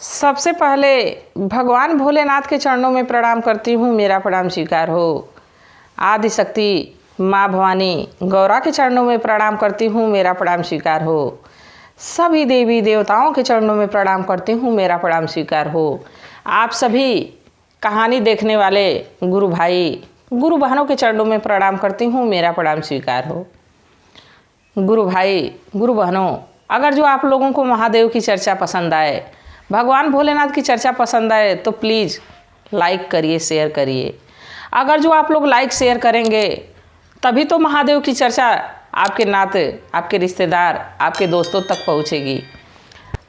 सबसे पहले भगवान भोलेनाथ के चरणों में प्रणाम करती हूँ, मेरा प्रणाम स्वीकार हो। आदि शक्ति माँ भवानी गौरा के चरणों में प्रणाम करती हूँ, मेरा प्रणाम स्वीकार हो। सभी देवी देवताओं के चरणों में प्रणाम करती हूँ, मेरा प्रणाम स्वीकार हो। आप सभी कहानी देखने वाले गुरु भाई गुरु बहनों के चरणों में प्रणाम करती हूँ, मेरा प्रणाम स्वीकार हो। गुरु भाई गुरु बहनों, अगर जो आप लोगों को महादेव की चर्चा पसंद आए, भगवान भोलेनाथ की चर्चा पसंद आए तो प्लीज़ लाइक करिए, शेयर करिए। अगर जो आप लोग लाइक शेयर करेंगे तभी तो महादेव की चर्चा आपके नाते, आपके रिश्तेदार, आपके दोस्तों तक पहुंचेगी।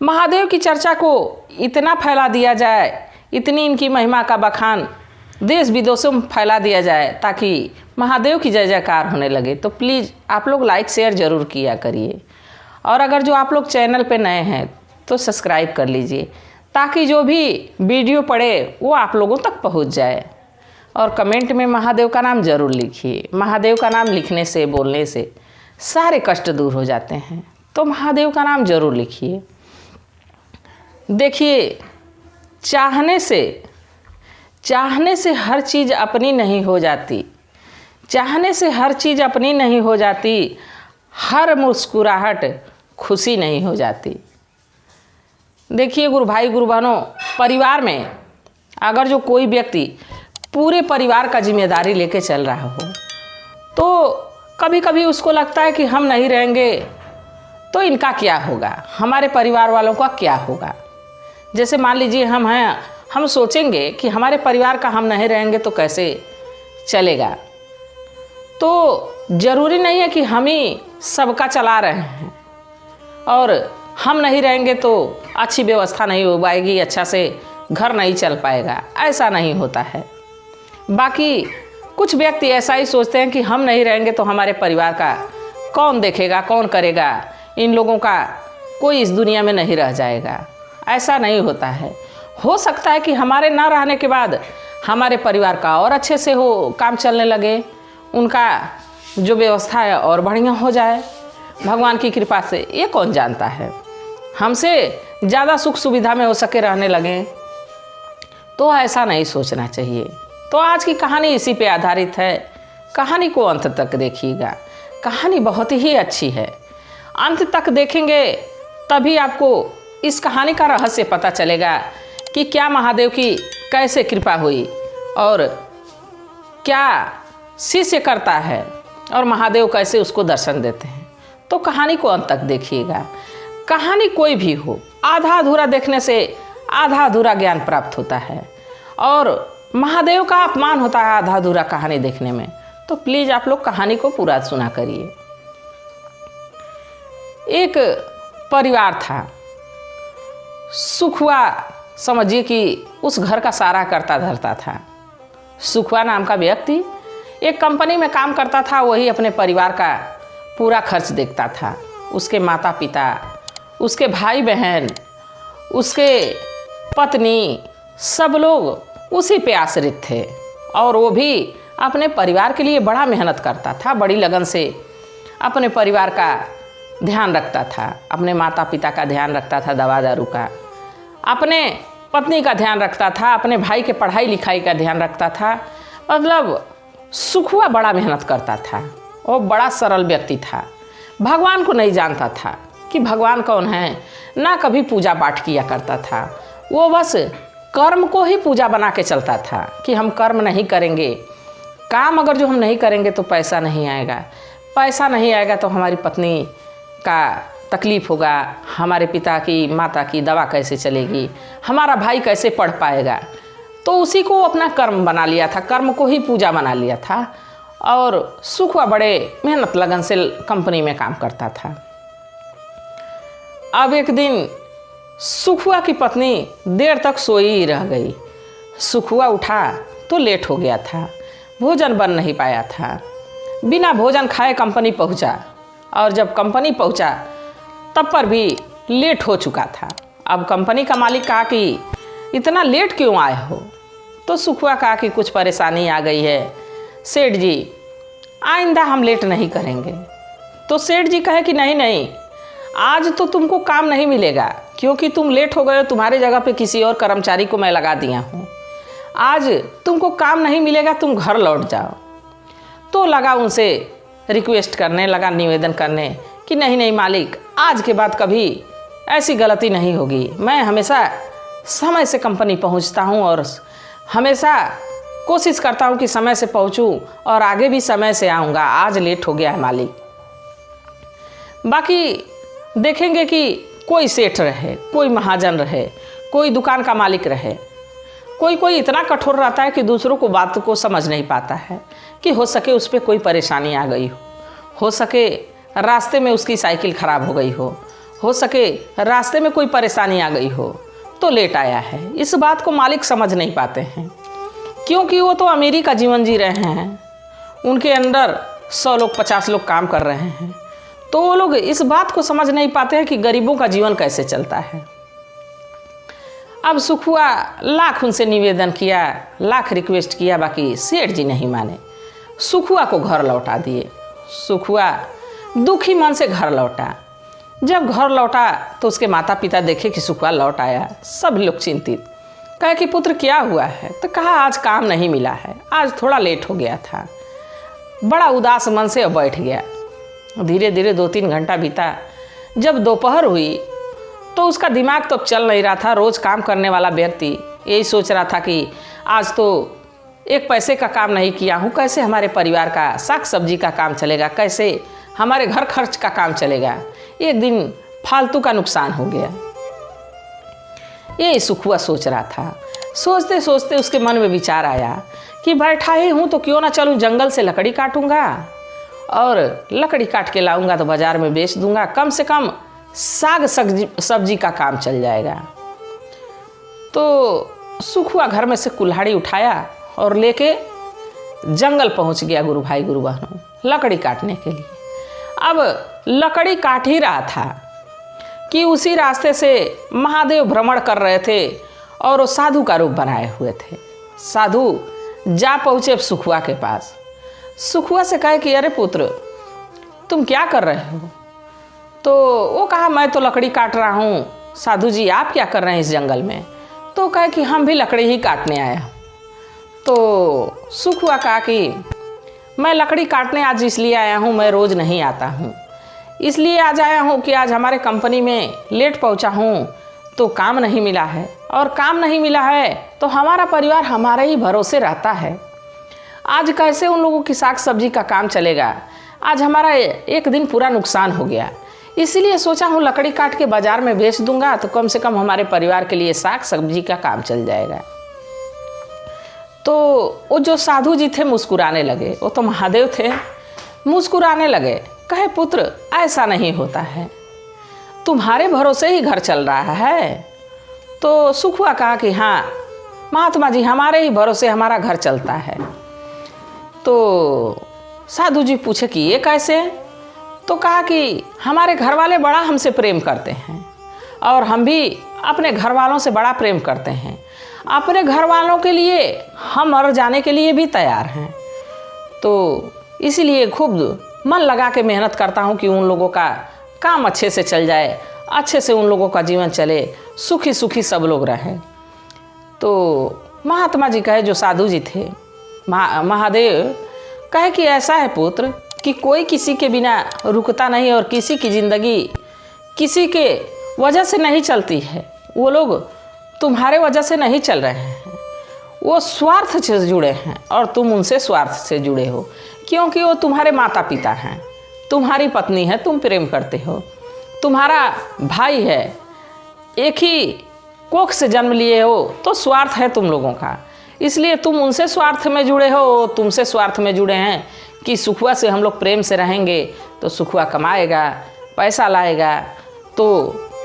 महादेव की चर्चा को इतना फैला दिया जाए, इतनी इनकी महिमा का बखान देश विदेशों में फैला दिया जाए ताकि महादेव की जय जयकार होने लगे। तो प्लीज़ आप लोग लाइक शेयर ज़रूर किया करिए। और अगर जो आप लोग चैनल पे नए हैं तो सब्सक्राइब कर लीजिए ताकि जो भी वीडियो पड़े वो आप लोगों तक पहुंच जाए। और कमेंट में महादेव का नाम ज़रूर लिखिए। महादेव का नाम लिखने से, बोलने से सारे कष्ट दूर हो जाते हैं। तो महादेव का नाम ज़रूर लिखिए। देखिए, चाहने से हर चीज़ अपनी नहीं हो जाती। चाहने से हर चीज़ अपनी नहीं हो जाती। हर मुस्कुराहट खुशी नहीं हो जाती। देखिए गुरु भाई गुरु बहनों, परिवार में अगर जो कोई व्यक्ति पूरे परिवार का जिम्मेदारी लेके चल रहा हो तो कभी कभी उसको लगता है कि हम नहीं रहेंगे तो इनका क्या होगा, हमारे परिवार वालों का क्या होगा। जैसे मान लीजिए हम हैं, हम सोचेंगे कि हमारे परिवार का हम नहीं रहेंगे तो कैसे चलेगा। तो ज़रूरी नहीं है कि हम ही सबका चला रहे हैं और हम नहीं रहेंगे तो अच्छी व्यवस्था नहीं हो पाएगी, अच्छा से घर नहीं चल पाएगा। ऐसा नहीं होता है। बाकी कुछ व्यक्ति ऐसा ही सोचते हैं कि हम नहीं रहेंगे तो हमारे परिवार का कौन देखेगा, कौन करेगा, इन लोगों का कोई इस दुनिया में नहीं रह जाएगा। ऐसा नहीं होता है। हो सकता है कि हमारे ना रहने के बाद हमारे परिवार का और अच्छे से हो, काम चलने लगे, उनका जो व्यवस्था है और बढ़िया हो जाए भगवान की कृपा से। ये कौन जानता है, हमसे ज़्यादा सुख सुविधा में हो सके रहने लगें। तो ऐसा नहीं सोचना चाहिए। तो आज की कहानी इसी पे आधारित है। कहानी को अंत तक देखिएगा। कहानी बहुत ही अच्छी है। अंत तक देखेंगे तभी आपको इस कहानी का रहस्य पता चलेगा कि क्या महादेव की कैसे कृपा हुई और क्या शिष्य करता है और महादेव कैसे उसको दर्शन देते हैं। तो कहानी को अंत तक देखिएगा। कहानी कोई भी हो, आधा अधूरा देखने से आधा अधूरा ज्ञान प्राप्त होता है और महादेव का अपमान होता है आधा अधूरा कहानी देखने में। तो प्लीज़ आप लोग कहानी को पूरा सुना करिए। एक परिवार था। सुखुआ समझिए कि उस घर का सारा करता धरता था। सुखुआ नाम का व्यक्ति एक कंपनी में काम करता था। वही अपने परिवार का पूरा खर्च देखता था। उसके माता पिता, उसके भाई बहन, उसके पत्नी, सब लोग उसी पे आश्रित थे और वो भी अपने परिवार के लिए बड़ा मेहनत करता था। बड़ी लगन से अपने परिवार का ध्यान रखता था। अपने माता पिता का ध्यान रखता था, दवा दारू का, अपने पत्नी का ध्यान रखता था, अपने भाई के पढ़ाई लिखाई का ध्यान रखता था। मतलब सुखुआ बड़ा मेहनत करता था। वो बड़ा सरल व्यक्ति था। भगवान को नहीं जानता था कि भगवान कौन है, ना कभी पूजा पाठ किया करता था। वो बस कर्म को ही पूजा बना के चलता था कि हम कर्म नहीं करेंगे, काम अगर जो हम नहीं करेंगे तो पैसा नहीं आएगा, पैसा नहीं आएगा तो हमारी पत्नी का तकलीफ़ होगा, हमारे पिता की माता की दवा कैसे चलेगी, हमारा भाई कैसे पढ़ पाएगा। तो उसी को अपना कर्म बना लिया था, कर्म को ही पूजा बना लिया था। और सुखुआ बड़े मेहनत लगन से कंपनी में काम करता था। अब एक दिन सुखुआ की पत्नी देर तक सोई ही रह गई। सुखुआ उठा तो लेट हो गया था, भोजन बन नहीं पाया था। बिना भोजन खाए कंपनी पहुंचा और जब कंपनी पहुंचा तब पर भी लेट हो चुका था। अब कंपनी का मालिक कहा कि इतना लेट क्यों आए हो। तो सुखुआ कहा कि कुछ परेशानी आ गई है सेठ जी, आइंदा हम लेट नहीं करेंगे। तो सेठ जी कहे कि नहीं नहीं, आज तो तुमको काम नहीं मिलेगा क्योंकि तुम लेट हो गए हो, तुम्हारे जगह पे किसी और कर्मचारी को मैं लगा दिया हूँ, आज तुमको काम नहीं मिलेगा, तुम घर लौट जाओ। तो लगा उनसे रिक्वेस्ट करने, लगा निवेदन करने कि नहीं नहीं मालिक, आज के बाद कभी ऐसी गलती नहीं होगी, मैं हमेशा समय से कंपनी पहुंचता हूं और हमेशा कोशिश करता हूं कि समय से पहुंचूं और आगे भी समय से आऊँगा, आज लेट हो गया है मालिक। बाकी देखेंगे कि कोई सेठ रहे, कोई महाजन रहे, कोई दुकान का मालिक रहे, कोई इतना कठोर रहता है कि दूसरों को बात को समझ नहीं पाता है कि हो सके उस पर कोई परेशानी आ गई हो सके रास्ते में उसकी साइकिल ख़राब हो गई हो सके रास्ते में कोई परेशानी आ गई हो तो लेट आया है। इस बात को मालिक समझ नहीं पाते हैं, क्योंकि वो तो अमीरी का जीवन जी रहे हैं, उनके अंडर 100 लोग 50 लोग काम कर रहे हैं, तो वो लोग इस बात को समझ नहीं पाते हैं कि गरीबों का जीवन कैसे चलता है। अब सुखुआ लाख उनसे निवेदन किया, लाख रिक्वेस्ट किया, बाकी सेठ जी नहीं माने, सुखुआ को घर लौटा दिए। सुखुआ दुखी मन से घर लौटा। जब घर लौटा तो उसके माता पिता देखे कि सुखुआ लौट आया, सब लोग चिंतित, कहे कि पुत्र क्या हुआ है, तो कहा आज काम नहीं मिला है, आज थोड़ा लेट हो गया था। बड़ा उदास मन से बैठ गया। धीरे धीरे 2-3 घंटा बीता। जब दोपहर हुई तो उसका दिमाग तो चल नहीं रहा था। रोज़ काम करने वाला व्यक्ति यही सोच रहा था कि आज तो एक पैसे का काम नहीं किया हूँ, कैसे हमारे परिवार का साग सब्जी का काम चलेगा, कैसे हमारे घर खर्च का काम चलेगा, एक दिन फालतू का नुकसान हो गया। यही सुखुआ सोच रहा था। सोचते सोचते उसके मन में विचार आया कि बैठा ही हूँ तो क्यों ना चलूँ जंगल से लकड़ी काटूंगा और लकड़ी काट के लाऊंगा तो बाज़ार में बेच दूंगा, कम से कम साग सब्जी का काम चल जाएगा। तो सुखुआ घर में से कुल्हाड़ी उठाया और लेके जंगल पहुंच गया गुरु भाई गुरु बहनों, लकड़ी काटने के लिए। अब लकड़ी काट ही रहा था कि उसी रास्ते से महादेव भ्रमण कर रहे थे और वो साधु का रूप बनाए हुए थे। साधु जा पहुँचे सुखुआ के पास। सुखुआ से कहे कि अरे पुत्र तुम क्या कर रहे हो? तो वो कहा मैं तो लकड़ी काट रहा हूँ। साधु जी आप क्या कर रहे हैं इस जंगल में? तो कहे कि हम भी लकड़ी ही काटने आया हूँ। तो सुखुआ कहा कि मैं लकड़ी काटने आज इसलिए आया हूँ, मैं रोज़ नहीं आता हूँ, इसलिए आज आया हूँ कि आज हमारे कंपनी में लेट पहुँचा हूँ तो काम नहीं मिला है, और काम नहीं मिला है तो हमारा परिवार हमारे ही भरोसे रहता है। आज कैसे उन लोगों की साग सब्जी का काम चलेगा? आज हमारा एक दिन पूरा नुकसान हो गया, इसीलिए सोचा हूँ लकड़ी काट के बाज़ार में बेच दूंगा तो कम से कम हमारे परिवार के लिए साग सब्जी का काम चल जाएगा। तो वो जो साधु जी थे मुस्कुराने लगे, वो तो महादेव थे, मुस्कुराने लगे, कहे पुत्र ऐसा नहीं होता है, तुम्हारे भरोसे ही घर चल रहा है। तो सुखुआ कहा कि हाँ महात्मा जी हमारे ही भरोसे हमारा घर चलता है। तो साधु जी पूछे कि ये कैसे? तो कहा कि हमारे घर वाले बड़ा हमसे प्रेम करते हैं और हम भी अपने घर वालों से बड़ा प्रेम करते हैं, अपने घर वालों के लिए हम मर जाने के लिए भी तैयार हैं। तो इसीलिए खूब मन लगा के मेहनत करता हूँ कि उन लोगों का काम अच्छे से चल जाए, अच्छे से उन लोगों का जीवन चले, सुखी सुखी सब लोग रहें। तो महात्मा जी कहे, जो साधु जी थे महादेव कहे कि ऐसा है पुत्र कि कोई किसी के बिना रुकता नहीं और किसी की ज़िंदगी किसी के वजह से नहीं चलती है। वो लोग तुम्हारे वजह से नहीं चल रहे हैं, वो स्वार्थ से जुड़े हैं और तुम उनसे स्वार्थ से जुड़े हो, क्योंकि वो तुम्हारे माता पिता हैं, तुम्हारी पत्नी है, तुम प्रेम करते हो, तुम्हारा भाई है, एक ही कोख से जन्म लिए हो, तो स्वार्थ है तुम लोगों का, इसलिए तुम उनसे स्वार्थ में जुड़े हो, तुमसे स्वार्थ में जुड़े हैं कि सुखुआ से हम लोग प्रेम से रहेंगे तो सुखुआ कमाएगा, पैसा लाएगा। तो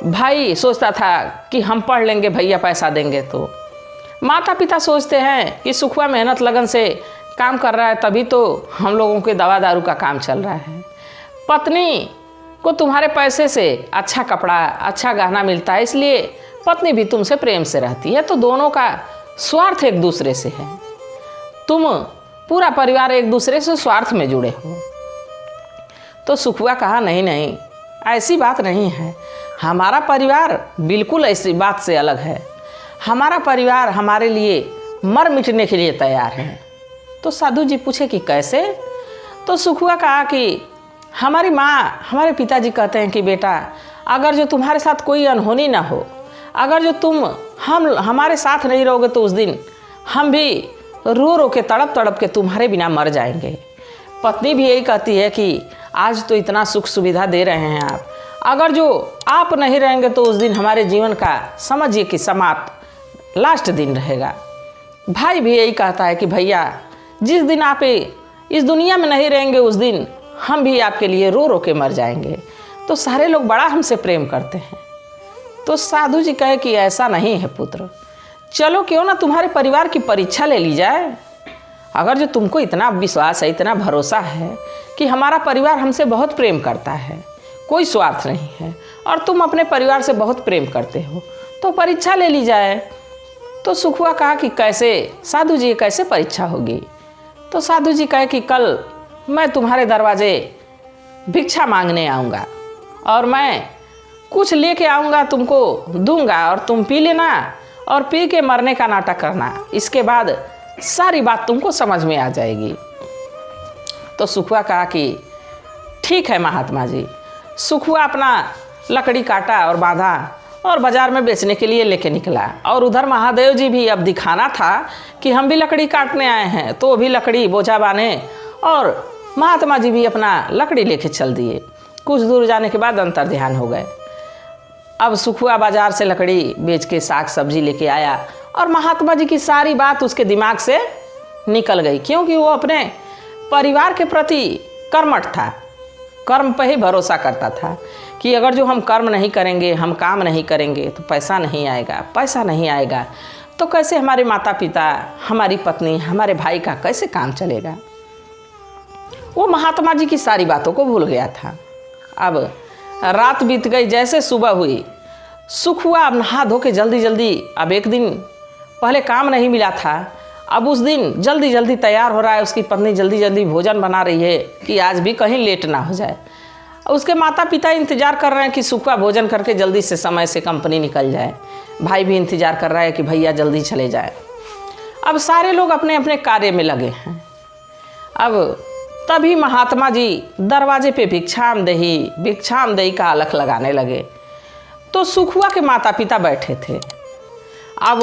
भाई सोचता था कि हम पढ़ लेंगे, भैया पैसा देंगे। तो माता पिता सोचते हैं कि सुखुआ मेहनत लगन से काम कर रहा है, तभी तो हम लोगों के दवा दारू का काम चल रहा है। पत्नी को तुम्हारे पैसे से अच्छा कपड़ा, अच्छा गहना मिलता है, इसलिए पत्नी भी तुमसे प्रेम से रहती है। तो दोनों का स्वार्थ एक दूसरे से है, तुम पूरा परिवार एक दूसरे से स्वार्थ में जुड़े हो। तो सुखुआ कहा नहीं नहीं ऐसी बात नहीं है, हमारा परिवार बिल्कुल ऐसी बात से अलग है। हमारा परिवार हमारे लिए मर मिटने के लिए तैयार है। तो साधु जी पूछे कि कैसे? तो सुखुआ कहा कि हमारी माँ, हमारे पिताजी कहते हैं कि बेटा, अगर जो तुम्हारे साथ कोई अनहोनी ना हो, अगर जो तुम हमारे साथ नहीं रहोगे तो उस दिन हम भी रो रो के तड़प तड़प के तुम्हारे बिना मर जाएंगे। पत्नी भी यही कहती है कि आज तो इतना सुख सुविधा दे रहे हैं आप, अगर जो आप नहीं रहेंगे तो उस दिन हमारे जीवन का समझिए कि समाप्त लास्ट दिन रहेगा। भाई भी यही कहता है कि भैया, जिस दिन आप इस दुनिया में नहीं रहेंगे उस दिन हम भी आपके लिए रो रो के मर जाएंगे। तो सारे लोग बड़ा हमसे प्रेम करते हैं। तो साधु जी कहे कि ऐसा नहीं है पुत्र, चलो क्यों ना तुम्हारे परिवार की परीक्षा ले ली जाए। अगर जो तुमको इतना विश्वास है, इतना भरोसा है कि हमारा परिवार हमसे बहुत प्रेम करता है, कोई स्वार्थ नहीं है, और तुम अपने परिवार से बहुत प्रेम करते हो, तो परीक्षा ले ली जाए। तो सुखुआ कहा कि कैसे साधु जी, कैसे परीक्षा होगी? तो साधु जी कहे कि कल मैं तुम्हारे दरवाजे भिक्षा मांगने आऊँगा और मैं कुछ लेके आऊँगा, तुमको दूंगा और तुम पी लेना और पी के मरने का नाटक करना। इसके बाद सारी बात तुमको समझ में आ जाएगी। तो सुखुआ कहा कि ठीक है महात्मा जी। सुखुआ अपना लकड़ी काटा और बांधा और बाजार में बेचने के लिए लेके निकला। और उधर महादेव जी भी अब दिखाना था कि हम भी लकड़ी काटने आए हैं, तो वो भी लकड़ी बोझा बांधे और महात्मा जी भी अपना लकड़ी लेके चल दिए। कुछ दूर जाने के बाद अंतर ध्यान हो गए। अब सुखुआ बाजार से लकड़ी बेच के साग सब्जी लेके आया और महात्मा जी की सारी बात उसके दिमाग से निकल गई, क्योंकि वो अपने परिवार के प्रति कर्मठ था, कर्म पर ही भरोसा करता था कि अगर जो हम कर्म नहीं करेंगे, हम काम नहीं करेंगे तो पैसा नहीं आएगा, पैसा नहीं आएगा तो कैसे हमारे माता पिता, हमारी पत्नी, हमारे भाई का कैसे काम चलेगा। वो महात्मा जी की सारी बातों को भूल गया था। अब रात बीत गई, जैसे सुबह हुई, सुखुआ अब नहा धो के जल्दी जल्दी, अब एक दिन पहले काम नहीं मिला था, अब उस दिन जल्दी जल्दी तैयार हो रहा है। उसकी पत्नी जल्दी जल्दी भोजन बना रही है कि आज भी कहीं लेट ना हो जाए। उसके माता पिता इंतज़ार कर रहे हैं कि सुखुआ भोजन करके जल्दी से समय से कंपनी निकल जाए। भाई भी इंतज़ार कर रहा है कि भैया जल्दी चले जाए। अब सारे लोग अपने अपने कार्य में लगे हैं। अब तभी महात्मा जी दरवाजे पे भिक्षाम देही का अलख लगाने लगे। तो सुखुआ के माता पिता बैठे थे। अब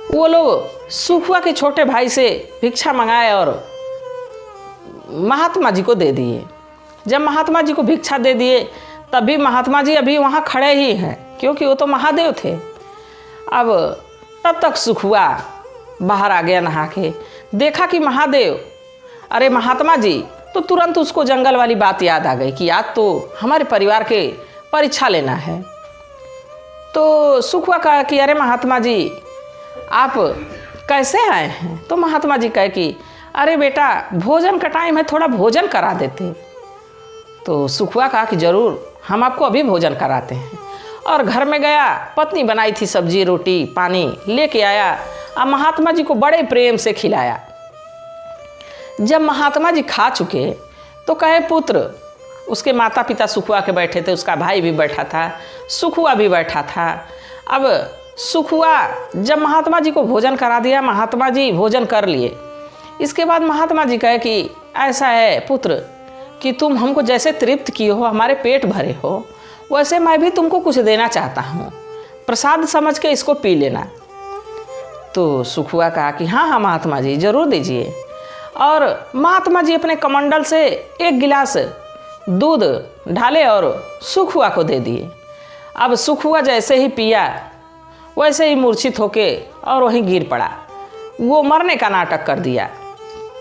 वो लोग सुखुआ के छोटे भाई से भिक्षा मंगाए और महात्मा जी को दे दिए। जब महात्मा जी को भिक्षा दे दिए तभी महात्मा जी अभी वहाँ खड़े ही हैं, क्योंकि वो तो महादेव थे। अब तब तक सुखुआ बाहर आ गया नहा के, देखा कि महादेव, अरे महात्मा जी, तो तुरंत उसको जंगल वाली बात याद आ गई कि आज तो हमारे परिवार के परीक्षा लेना है। तो सुखुआ कहा कि अरे महात्मा जी, आप कैसे आए हैं? तो महात्मा जी कहे कि अरे बेटा, भोजन का टाइम है, थोड़ा भोजन करा देते। तो सुखुआ कहा कि ज़रूर, हम आपको अभी भोजन कराते हैं। और घर में गया, पत्नी बनाई थी सब्जी रोटी पानी लेके आया और महात्मा जी को बड़े प्रेम से खिलाया। जब महात्मा जी खा चुके तो कहे पुत्र, उसके माता पिता सुखुआ के बैठे थे, उसका भाई भी बैठा था, सुखुआ भी बैठा था। अब सुखुआ जब महात्मा जी को भोजन करा दिया, महात्मा जी भोजन कर लिए। इसके बाद महात्मा जी कहे कि ऐसा है पुत्र कि तुम हमको जैसे तृप्त किए हो, हमारे पेट भरे हो, वैसे मैं भी तुमको कुछ देना चाहता हूँ, प्रसाद समझ के इसको पी लेना। तो सुखुआ कहा कि हाँ हाँ महात्मा जी, ज़रूर दीजिए। और महात्मा जी अपने कमंडल से एक गिलास दूध ढाले और सुखुआ को दे दिए। अब सुखुआ जैसे ही पिया वैसे ही मूर्छित होके और वहीं गिर पड़ा, वो मरने का नाटक कर दिया।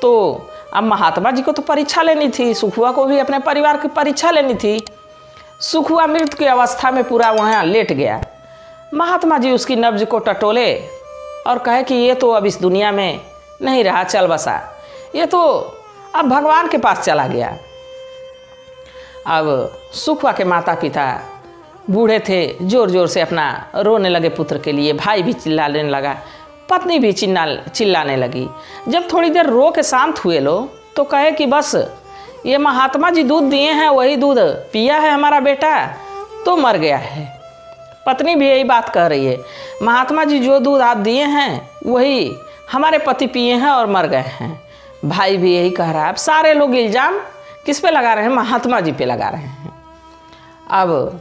तो अब महात्मा जी को तो परीक्षा लेनी थी, सुखुआ को भी अपने परिवार की परीक्षा लेनी थी। सुखुआ मृत्यु की अवस्था में पूरा वहाँ लेट गया। महात्मा जी उसकी नब्ज को टटोले और कहे कि ये तो अब इस दुनिया में नहीं रहा, चल बसा, ये तो अब भगवान के पास चला गया। अब सुखुआ के माता पिता बूढ़े थे, जोर जोर से अपना रोने लगे पुत्र के लिए। भाई भी चिल्लाने लगा, पत्नी भी चिल्लाने लगी। जब थोड़ी देर रो के शांत हुए लोग तो कहे कि बस ये महात्मा जी दूध दिए हैं, वही दूध पिया है हमारा बेटा, तो मर गया है। पत्नी भी यही बात कह रही है, महात्मा जी जो दूध आप दिए हैं वही हमारे पति पिए हैं और मर गए हैं। भाई भी यही कह रहा है। अब सारे लोग इल्ज़ाम किस पे लगा रहे हैं? महात्मा जी पे लगा रहे हैं। अब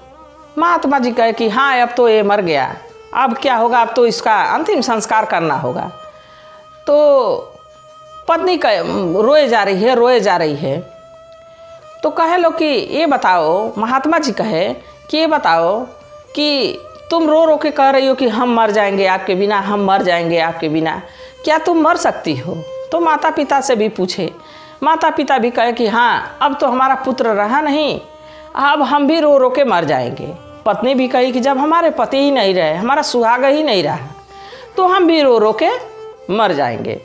महात्मा जी कहे कि हाँ अब तो ये मर गया, अब क्या होगा, अब तो इसका अंतिम संस्कार करना होगा। तो पत्नी रोए जा रही है। तो कहे लो कि ये बताओ, महात्मा जी कहे कि ये बताओ कि तुम रो रो के कह रही हो कि हम मर जाएंगे आपके बिना, हम मर जाएंगे आपके बिना, क्या तुम मर सकती हो? तो माता पिता से भी पूछे। माता पिता भी कहे कि हाँ अब तो हमारा पुत्र रहा नहीं, अब हम भी रो रो के मर जाएंगे। पत्नी भी कही कि जब हमारे पति ही नहीं रहे, हमारा सुहाग ही नहीं रहा, तो हम भी रो रो के मर जाएंगे।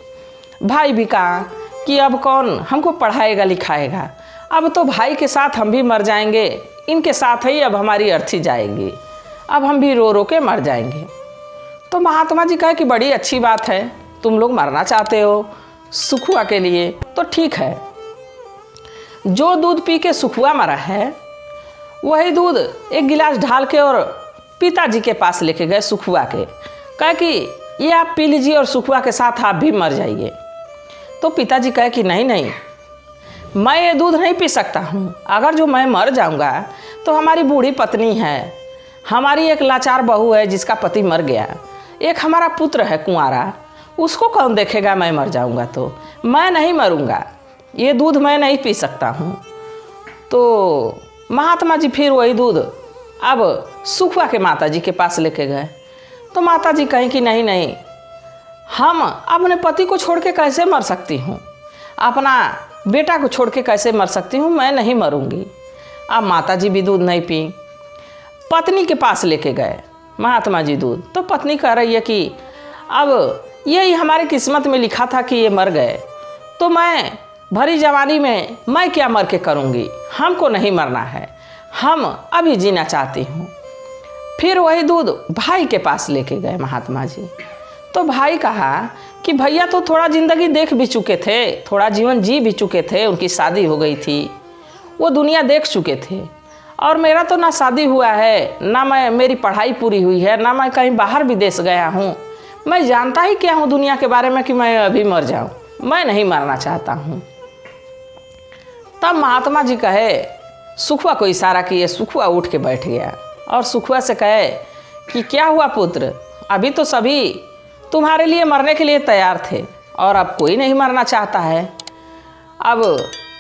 भाई भी कहा कि अब कौन हमको पढ़ाएगा लिखाएगा, अब तो भाई के साथ हम भी मर जाएंगे, इनके साथ ही अब हमारी अर्थी जाएगी, अब हम भी रो रो के मर जाएंगे। तो महात्मा जी कहे कि बड़ी अच्छी बात है, तुम लोग मरना चाहते हो सुखुआ के लिए, तो ठीक है। जो दूध पी के सुखुआ मरा है वही दूध एक गिलास ढाल के और पिताजी के पास लेके गए सुखुआ के, कहे कि ये आप पी लीजिए और सुखुआ के साथ आप भी मर जाइए। तो पिताजी कहे कि नहीं नहीं, मैं ये दूध नहीं पी सकता हूँ, अगर जो मैं मर जाऊँगा तो हमारी बूढ़ी पत्नी है, हमारी एक लाचार बहू है जिसका पति मर गया, एक हमारा पुत्र है कुंवारा, उसको कौन देखेगा मैं मर जाऊँगा, तो मैं नहीं मरूँगा, ये दूध मैं नहीं पी सकता हूँ। तो महात्मा जी फिर वही दूध अब सुखुआ के माता जी के पास लेके गए। तो माता जी कहें कि नहीं नहीं, हम अपने पति को छोड़ के कैसे मर सकती हूँ, अपना बेटा को छोड़ के कैसे मर सकती हूँ, मैं नहीं मरूँगी। अब माता जी भी दूध नहीं पी, पत्नी के पास लेके गए महात्मा जी दूध। तो पत्नी कह रही है कि अब यही हमारी किस्मत में लिखा था कि ये मर गए, तो मैं भरी जवानी में मैं क्या मर के करूँगी, हमको नहीं मरना है, हम अभी जीना चाहती हूँ। फिर वही दूध भाई के पास लेके गए महात्मा जी। तो भाई कहा कि भैया तो थोड़ा ज़िंदगी देख भी चुके थे, थोड़ा जीवन जी भी चुके थे, उनकी शादी हो गई थी, वो दुनिया देख चुके थे, और मेरा तो ना शादी हुआ है, ना मेरी पढ़ाई पूरी हुई है, ना मैं कहीं बाहर विदेश गया हूँ, मैं जानता ही क्या हूँ दुनिया के बारे में कि मैं अभी मर जाऊँ, मैं नहीं मरना चाहता हूँ। तब महात्मा जी कहे, सुखुआ को इशारा किए, सुखुआ उठ के बैठ गया और सुखुआ से कहे कि क्या हुआ पुत्र, अभी तो सभी तुम्हारे लिए मरने के लिए तैयार थे और अब कोई नहीं मरना चाहता है। अब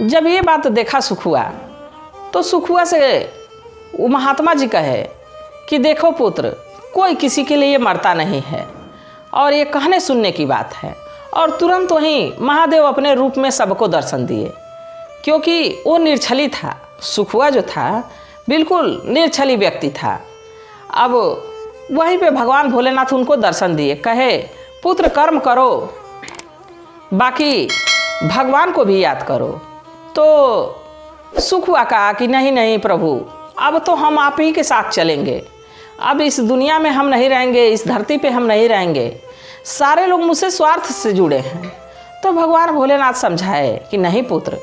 जब ये बात देखा सुखुआ, तो सुखुआ से वो महात्मा जी कहे कि देखो पुत्र, कोई किसी के लिए मरता नहीं है और ये कहने सुनने की बात है। और तुरंत वहीं महादेव अपने रूप में सबको दर्शन दिए, क्योंकि वो निर्छली था, सुखुआ जो था बिल्कुल निर्छली व्यक्ति था। अब वहीं पे भगवान भोलेनाथ उनको दर्शन दिए, कहे पुत्र कर्म करो, बाकी भगवान को भी याद करो। तो सुखुआ कहा कि नहीं नहीं प्रभु, अब तो हम आप ही के साथ चलेंगे, अब इस दुनिया में हम नहीं रहेंगे, इस धरती पे हम नहीं रहेंगे, सारे लोग मुझसे स्वार्थ से जुड़े हैं। तो भगवान भोलेनाथ समझाए कि नहीं पुत्र,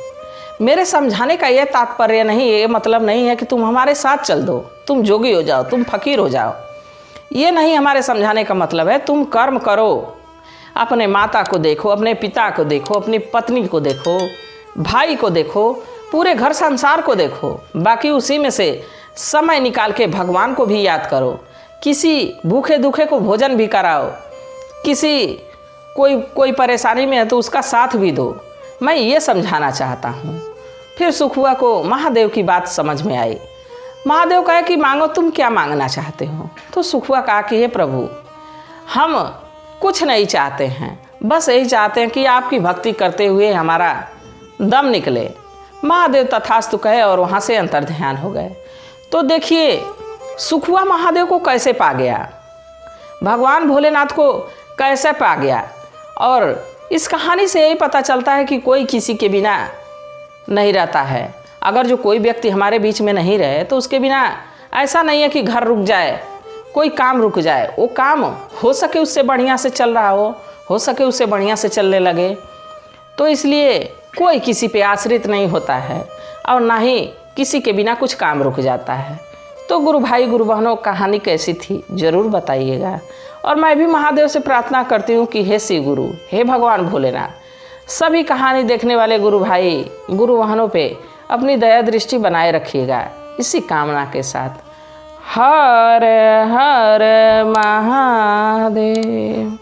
मेरे समझाने का ये तात्पर्य नहीं, ये मतलब नहीं है कि तुम हमारे साथ चल दो, तुम जोगी हो जाओ, तुम फकीर हो जाओ, ये नहीं हमारे समझाने का मतलब है। तुम कर्म करो, अपने माता को देखो, अपने पिता को देखो, अपनी पत्नी को देखो, भाई को देखो, पूरे घर संसार को देखो, बाकी उसी में से समय निकाल के भगवान को भी याद करो, किसी भूखे दुखे को भोजन भी कराओ, किसी कोई परेशानी में है तो उसका साथ भी दो, मैं ये समझाना चाहता हूँ। फिर सुखुआ को महादेव की बात समझ में आई। महादेव कहे कि मांगो, तुम क्या मांगना चाहते हो? तो सुखुआ कहा कि हे प्रभु, हम कुछ नहीं चाहते हैं, बस यही चाहते हैं कि आपकी भक्ति करते हुए हमारा दम निकले। महादेव तथास्तु कहे और वहाँ से अंतर्ध्यान हो गए। तो देखिए सुखुआ महादेव को कैसे पा गया, भगवान भोलेनाथ को कैसे पा गया। और इस कहानी से यही पता चलता है कि कोई किसी के बिना नहीं रहता है। अगर जो कोई व्यक्ति हमारे बीच में नहीं रहे तो उसके बिना ऐसा नहीं है कि घर रुक जाए, कोई काम रुक जाए, वो काम हो सके उससे बढ़िया से चल रहा हो सके उससे बढ़िया से चलने लगे। तो इसलिए कोई किसी पे आश्रित नहीं होता है और ना ही किसी के बिना कुछ काम रुक जाता है। तो तो गुरु भाई गुरु बहनों कहानी कैसी थी ज़रूर बताइएगा। और मैं भी महादेव से प्रार्थना करती हूँ कि हे शिव गुरु, हे भगवान भोलेनाथ, सभी कहानी देखने वाले गुरु भाई गुरु बहनों पे अपनी दया दृष्टि बनाए रखिएगा, इसी कामना के साथ। हर हर महादेव।